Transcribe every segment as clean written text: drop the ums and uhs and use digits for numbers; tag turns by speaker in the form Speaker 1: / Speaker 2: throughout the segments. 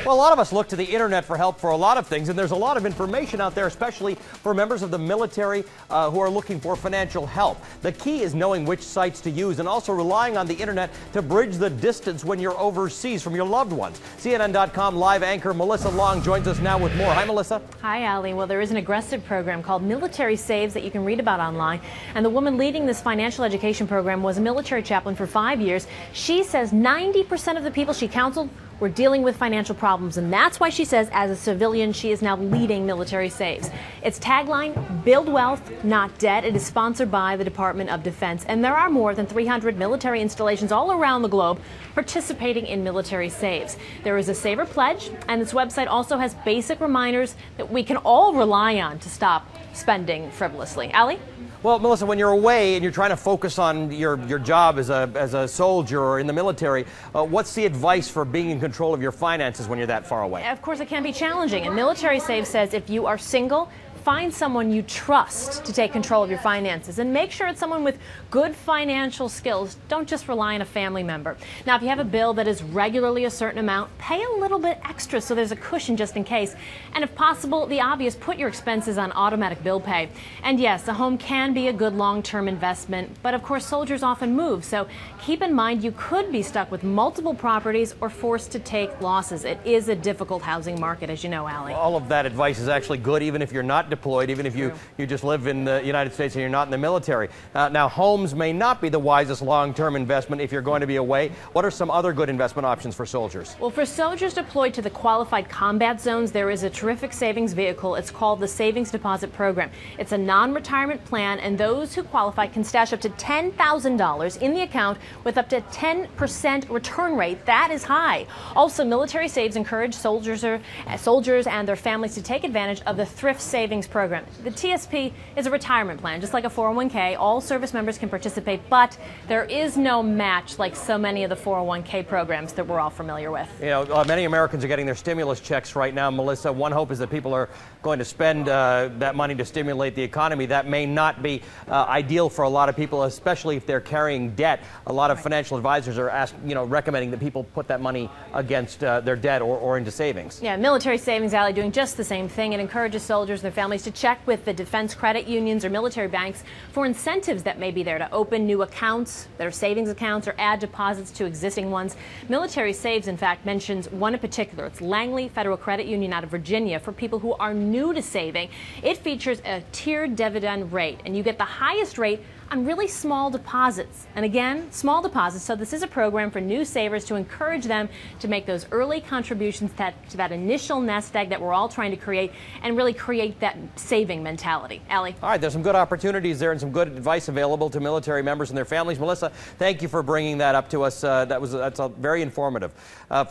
Speaker 1: Well, a lot of us look to the internet for help for a lot of things, and there's a lot of information out there, especially for members of the military who are looking for financial help. The key is knowing which sites to use and also relying on the internet to bridge the distance when you're overseas from your loved ones. CNN.com live anchor Melissa Long joins us now with more. Hi, Melissa.
Speaker 2: Hi, Allie. Well, there is an aggressive program called Military Saves that you can read about online. And the woman leading this financial education program was a military chaplain for 5 years. She says 90% of the people she counseled were dealing with financial problems, and that's why she says as a civilian she is now leading Military Saves. Its tagline, Build Wealth, Not Debt. It is sponsored by the Department of Defense, and there are more than 300 military installations all around the globe participating in Military Saves. There is a Saver Pledge, and this website also has basic reminders that we can all rely on to stop spending frivolously. Allie?
Speaker 1: Well, Melissa, when you're away and you're trying to focus on your job as a soldier or in the military, what's the advice for being in control of your finances when you're that far away?
Speaker 2: Of course, it can be challenging, and Military Save says if you are single, find someone you trust to take control of your finances, and make sure it's someone with good financial skills. Don't just rely on a family member. Now, if you have a bill that is regularly a certain amount, pay a little bit extra so there's a cushion just in case. And if possible, the obvious, put your expenses on automatic bill pay. And yes, a home can be a good long-term investment, but of course soldiers often move, so keep in mind you could be stuck with multiple properties or forced to take losses. It is a difficult housing market, as you know, Allie.
Speaker 1: All of that advice is actually good, even if you're not deployed, even if you just live in the United States and you're not in the military. Now, homes may not be the wisest long-term investment if you're going to be away. What are some other good investment options for soldiers?
Speaker 2: Well, for soldiers deployed to the qualified combat zones, there is a terrific savings vehicle. It's called the Savings Deposit Program. It's a non-retirement plan, and those who qualify can stash up to $10,000 in the account with up to 10% return rate. That is high. Also, Military Saves encourage soldiers and their families to take advantage of the Thrift Savings Program. The TSP is a retirement plan, just like a 401k. All service members can participate, but there is no match like so many of the 401k programs that we're all familiar with.
Speaker 1: You know, many Americans are getting their stimulus checks right now, Melissa. One hope is that people are going to spend that money to stimulate the economy. That may not be ideal for a lot of people, especially if they're carrying debt. A lot of financial advisors are recommending that people put that money against their debt or into savings.
Speaker 2: Yeah, Military Savings, Alley, doing just the same thing. It encourages soldiers and their families to check with the defense credit unions or military banks for incentives that may be there to open new accounts that are savings accounts or add deposits to existing ones. Military Saves, in fact, mentions one in particular. It's Langley Federal Credit Union out of Virginia for people who are new to saving. It features a tiered dividend rate, and you get the highest rate on really small deposits. And again, small deposits. So this is a program for new savers to encourage them to make those early contributions to that initial nest egg that we're all trying to create, and really create that saving mentality. Allie?
Speaker 1: All right, there's some good opportunities there and some good advice available to military members and their families. Melissa, thank you for bringing that up to us. That's very informative.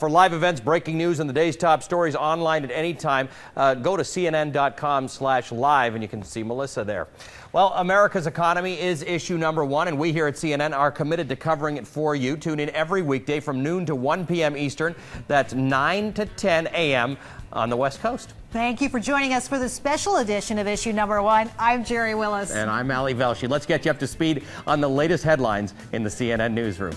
Speaker 1: For live events, breaking news, and the day's top stories online at any time, go to CNN.com/live and you can see Melissa there. Well, America's economy is issue number one, and we here at CNN are committed to covering it for you. Tune in every weekday from noon to 1 p.m. Eastern. That's 9 to 10 a.m. on the West Coast.
Speaker 3: Thank you for joining us for this special edition of issue number one. I'm Jerry Willis.
Speaker 1: And I'm Ali Velshi. Let's get you up to speed on the latest headlines in the CNN newsroom.